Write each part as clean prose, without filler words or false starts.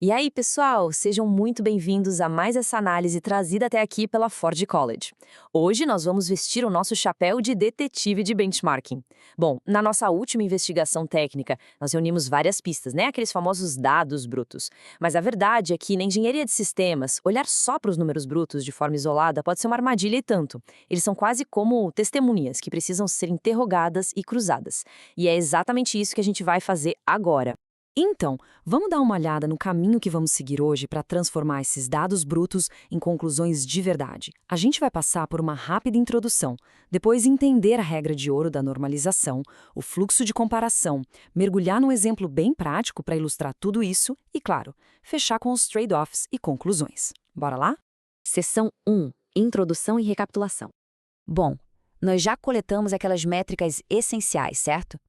E aí, pessoal, sejam muito bem-vindos a mais essa análise trazida até aqui pela Ford College. Hoje nós vamos vestir o nosso chapéu de detetive de benchmarking. Bom, na nossa última investigação técnica, nós reunimos várias pistas, né? Aqueles famosos dados brutos. Mas a verdade é que na engenharia de sistemas, olhar só para os números brutos de forma isolada pode ser uma armadilha e tanto. Eles são quase como testemunhas que precisam ser interrogadas e cruzadas. E é exatamente isso que a gente vai fazer agora. Então, vamos dar uma olhada no caminho que vamos seguir hoje para transformar esses dados brutos em conclusões de verdade. A gente vai passar por uma rápida introdução, depois entender a regra de ouro da normalização, o fluxo de comparação, mergulhar num exemplo bem prático para ilustrar tudo isso e, claro, fechar com os trade-offs e conclusões. Bora lá? Seção 1. Introdução e recapitulação. Bom, nós já coletamos aquelas métricas essenciais, certo?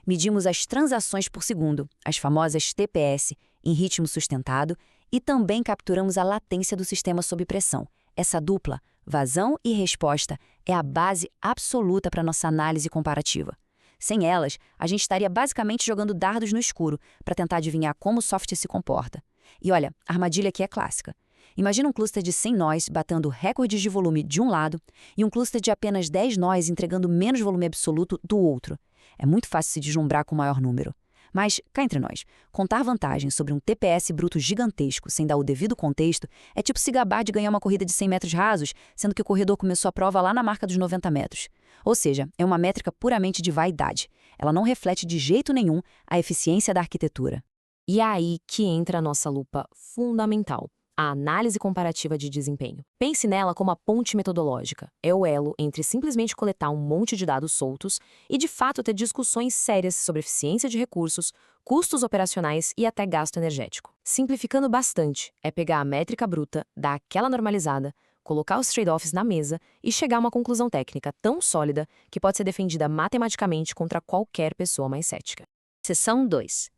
Medimos as transações por segundo, as famosas TPS, em ritmo sustentado, e também capturamos a latência do sistema sob pressão. Essa dupla, vazão e resposta, é a base absoluta para nossa análise comparativa. Sem elas, a gente estaria basicamente jogando dardos no escuro para tentar adivinhar como o software se comporta. E olha, a armadilha aqui é clássica. Imagina um cluster de 100 nós batendo recordes de volume de um lado e um cluster de apenas 10 nós entregando menos volume absoluto do outro. É muito fácil se deslumbrar com o maior número. Mas, cá entre nós, contar vantagens sobre um TPS bruto gigantesco sem dar o devido contexto é tipo se gabar de ganhar uma corrida de 100 metros rasos, sendo que o corredor começou a prova lá na marca dos 90 metros. Ou seja, é uma métrica puramente de vaidade. Ela não reflete de jeito nenhum a eficiência da arquitetura. E é aí que entra a nossa lupa fundamental. A análise comparativa de desempenho. Pense nela como a ponte metodológica. É o elo entre simplesmente coletar um monte de dados soltos e, de fato, ter discussões sérias sobre eficiência de recursos, custos operacionais e até gasto energético. Simplificando bastante, é pegar a métrica bruta, dar aquela normalizada, colocar os trade-offs na mesa e chegar a uma conclusão técnica tão sólida que pode ser defendida matematicamente contra qualquer pessoa mais cética. Seção 2.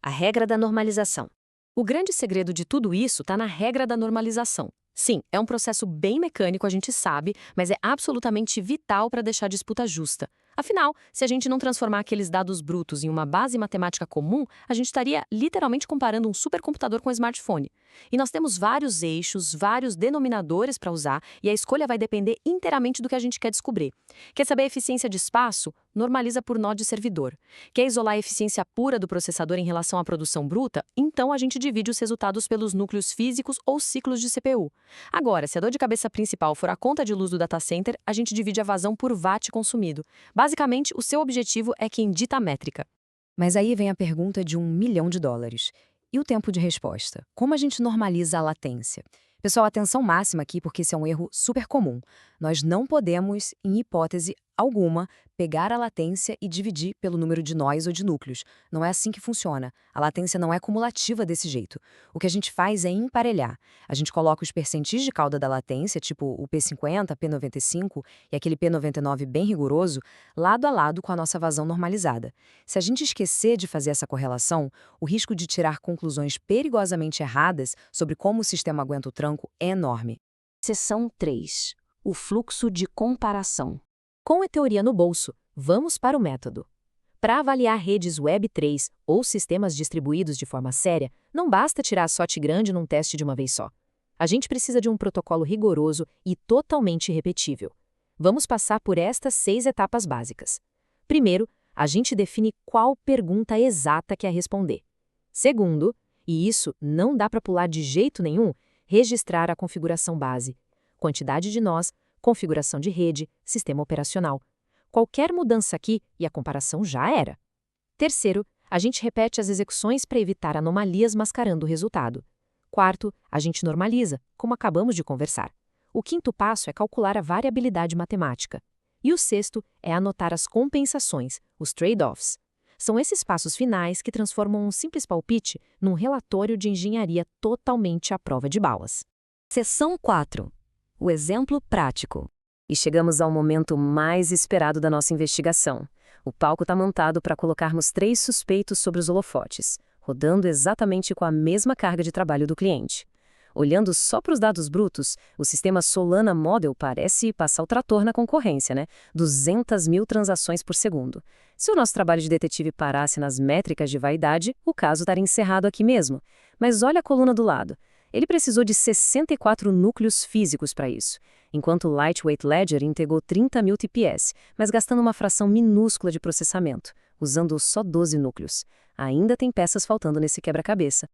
A regra da normalização. O grande segredo de tudo isso está na regra da normalização. Sim, é um processo bem mecânico, a gente sabe, mas é absolutamente vital para deixar a disputa justa. Afinal, se a gente não transformar aqueles dados brutos em uma base matemática comum, a gente estaria literalmente comparando um supercomputador com um smartphone. E nós temos vários eixos, vários denominadores para usar, e a escolha vai depender inteiramente do que a gente quer descobrir. Quer saber a eficiência de espaço? Normaliza por nó de servidor. Quer isolar a eficiência pura do processador em relação à produção bruta? Então a gente divide os resultados pelos núcleos físicos ou ciclos de CPU. Agora, se a dor de cabeça principal for a conta de luz do data center, a gente divide a vazão por watt consumido. Basicamente, o seu objetivo é quem dita a métrica. Mas aí vem a pergunta de $1 milhão. E o tempo de resposta? Como a gente normaliza a latência? Pessoal, atenção máxima aqui, porque esse é um erro super comum. Nós não podemos, em hipótese alguma, pegar a latência e dividir pelo número de nós ou de núcleos. Não é assim que funciona. A latência não é cumulativa desse jeito. O que a gente faz é emparelhar. A gente coloca os percentis de cauda da latência, tipo o P50, P95 e aquele P99 bem rigoroso, lado a lado com a nossa vazão normalizada. Se a gente esquecer de fazer essa correlação, o risco de tirar conclusões perigosamente erradas sobre como o sistema aguenta o tranco é enorme. Seção 3. O fluxo de comparação. Com a teoria no bolso, vamos para o método. Para avaliar redes Web3 ou sistemas distribuídos de forma séria, não basta tirar a sorte grande num teste de uma vez só. A gente precisa de um protocolo rigoroso e totalmente repetível. Vamos passar por estas 6 etapas básicas. Primeiro, a gente define qual pergunta exata quer responder. Segundo, e isso não dá para pular de jeito nenhum, registrar a configuração base. Quantidade de nós, configuração de rede, sistema operacional. Qualquer mudança aqui e a comparação já era. Terceiro, a gente repete as execuções para evitar anomalias mascarando o resultado. Quarto, a gente normaliza, como acabamos de conversar. O quinto passo é calcular a variabilidade matemática. E o sexto é anotar as compensações, os trade-offs. São esses passos finais que transformam um simples palpite num relatório de engenharia totalmente à prova de balas. Seção 4. O exemplo prático. E chegamos ao momento mais esperado da nossa investigação. O palco está montado para colocarmos 3 suspeitos sobre os holofotes, rodando exatamente com a mesma carga de trabalho do cliente. Olhando só para os dados brutos, o sistema Solana Model parece passar o trator na concorrência, né? 200 mil transações por segundo. Se o nosso trabalho de detetive parasse nas métricas de vaidade, o caso estaria encerrado aqui mesmo. Mas olha a coluna do lado. Ele precisou de 64 núcleos físicos para isso, enquanto o Lightweight Ledger integrou 30 mil TPS, mas gastando uma fração minúscula de processamento, usando só 12 núcleos. Ainda tem peças faltando nesse quebra-cabeça.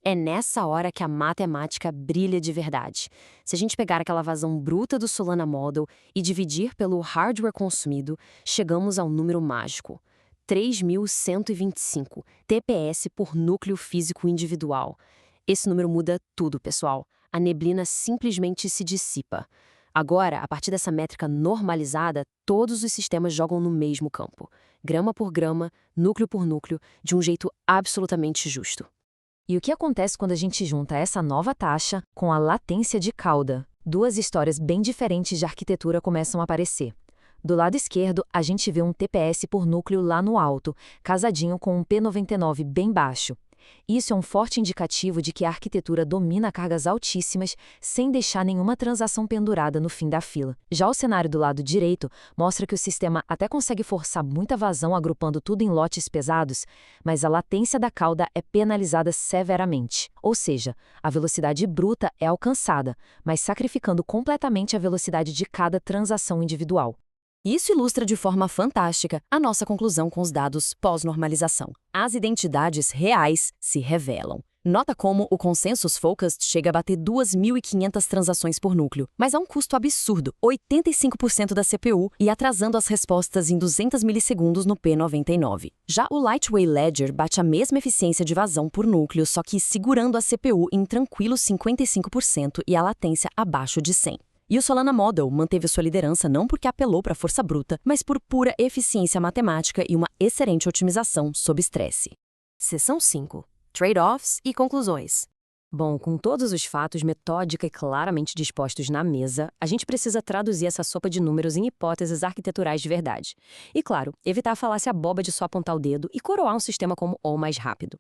É nessa hora que a matemática brilha de verdade. Se a gente pegar aquela vazão bruta do Solana Model e dividir pelo hardware consumido, chegamos ao número mágico: 3.125 TPS por núcleo físico individual. Esse número muda tudo, pessoal. A neblina simplesmente se dissipa. Agora, a partir dessa métrica normalizada, todos os sistemas jogam no mesmo campo. Grama por grama, núcleo por núcleo, de um jeito absolutamente justo. E o que acontece quando a gente junta essa nova taxa com a latência de cauda? Duas histórias bem diferentes de arquitetura começam a aparecer. Do lado esquerdo, a gente vê um TPS por núcleo lá no alto, casadinho com um P99 bem baixo. Isso é um forte indicativo de que a arquitetura domina cargas altíssimas sem deixar nenhuma transação pendurada no fim da fila. Já o cenário do lado direito mostra que o sistema até consegue forçar muita vazão agrupando tudo em lotes pesados, mas a latência da cauda é penalizada severamente. Ou seja, a velocidade bruta é alcançada, mas sacrificando completamente a velocidade de cada transação individual. Isso ilustra de forma fantástica a nossa conclusão com os dados pós-normalização. As identidades reais se revelam. Nota como o Consensus Focused chega a bater 2.500 transações por núcleo, mas a um custo absurdo, 85% da CPU, e atrasando as respostas em 200 milissegundos no P99. Já o Lightweight Ledger bate a mesma eficiência de vazão por núcleo, só que segurando a CPU em tranquilos 55% e a latência abaixo de 100. E o Solana Model manteve sua liderança não porque apelou para a força bruta, mas por pura eficiência matemática e uma excelente otimização sob estresse. Seção 5. Trade-offs e conclusões. Bom, com todos os fatos metódica e claramente dispostos na mesa, a gente precisa traduzir essa sopa de números em hipóteses arquiteturais de verdade. E, claro, evitar a falácia boba de só apontar o dedo e coroar um sistema como o mais rápido.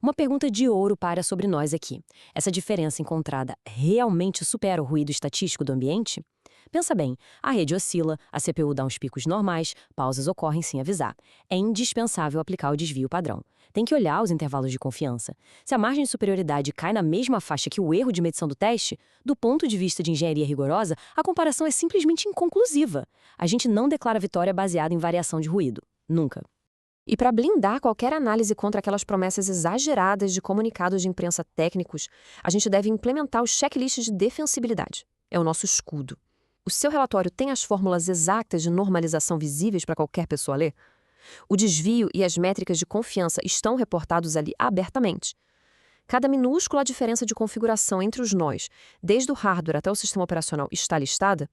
Uma pergunta de ouro paira sobre nós aqui. Essa diferença encontrada realmente supera o ruído estatístico do ambiente? Pensa bem, a rede oscila, a CPU dá uns picos normais, pausas ocorrem sem avisar. É indispensável aplicar o desvio padrão. Tem que olhar os intervalos de confiança. Se a margem de superioridade cai na mesma faixa que o erro de medição do teste, do ponto de vista de engenharia rigorosa, a comparação é simplesmente inconclusiva. A gente não declara vitória baseada em variação de ruído. Nunca. E para blindar qualquer análise contra aquelas promessas exageradas de comunicados de imprensa técnicos, a gente deve implementar os checklists de defensibilidade. É o nosso escudo. O seu relatório tem as fórmulas exatas de normalização visíveis para qualquer pessoa ler? O desvio e as métricas de confiança estão reportados ali abertamente. Cada minúscula diferença de configuração entre os nós, desde o hardware até o sistema operacional, está listada?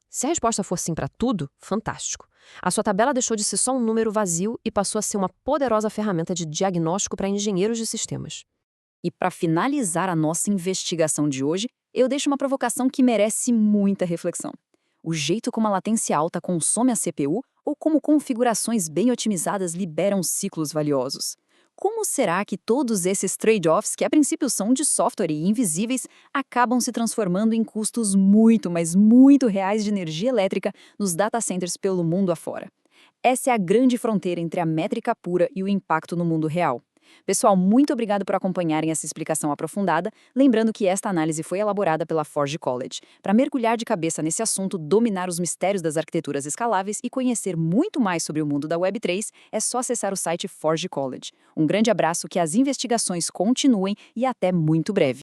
Se a resposta for sim para tudo, fantástico. A sua tabela deixou de ser só um número vazio e passou a ser uma poderosa ferramenta de diagnóstico para engenheiros de sistemas. E para finalizar a nossa investigação de hoje, eu deixo uma provocação que merece muita reflexão. O jeito como a latência alta consome a CPU ou como configurações bem otimizadas liberam ciclos valiosos? Como será que todos esses trade-offs, que a princípio são de software e invisíveis, acabam se transformando em custos muito, mas muito reais de energia elétrica nos data centers pelo mundo afora? Essa é a grande fronteira entre a métrica pura e o impacto no mundo real. Pessoal, muito obrigado por acompanharem essa explicação aprofundada, lembrando que esta análise foi elaborada pela Forge College. Para mergulhar de cabeça nesse assunto, dominar os mistérios das arquiteturas escaláveis e conhecer muito mais sobre o mundo da Web3, é só acessar o site Forge College. Um grande abraço, que as investigações continuem e até muito breve.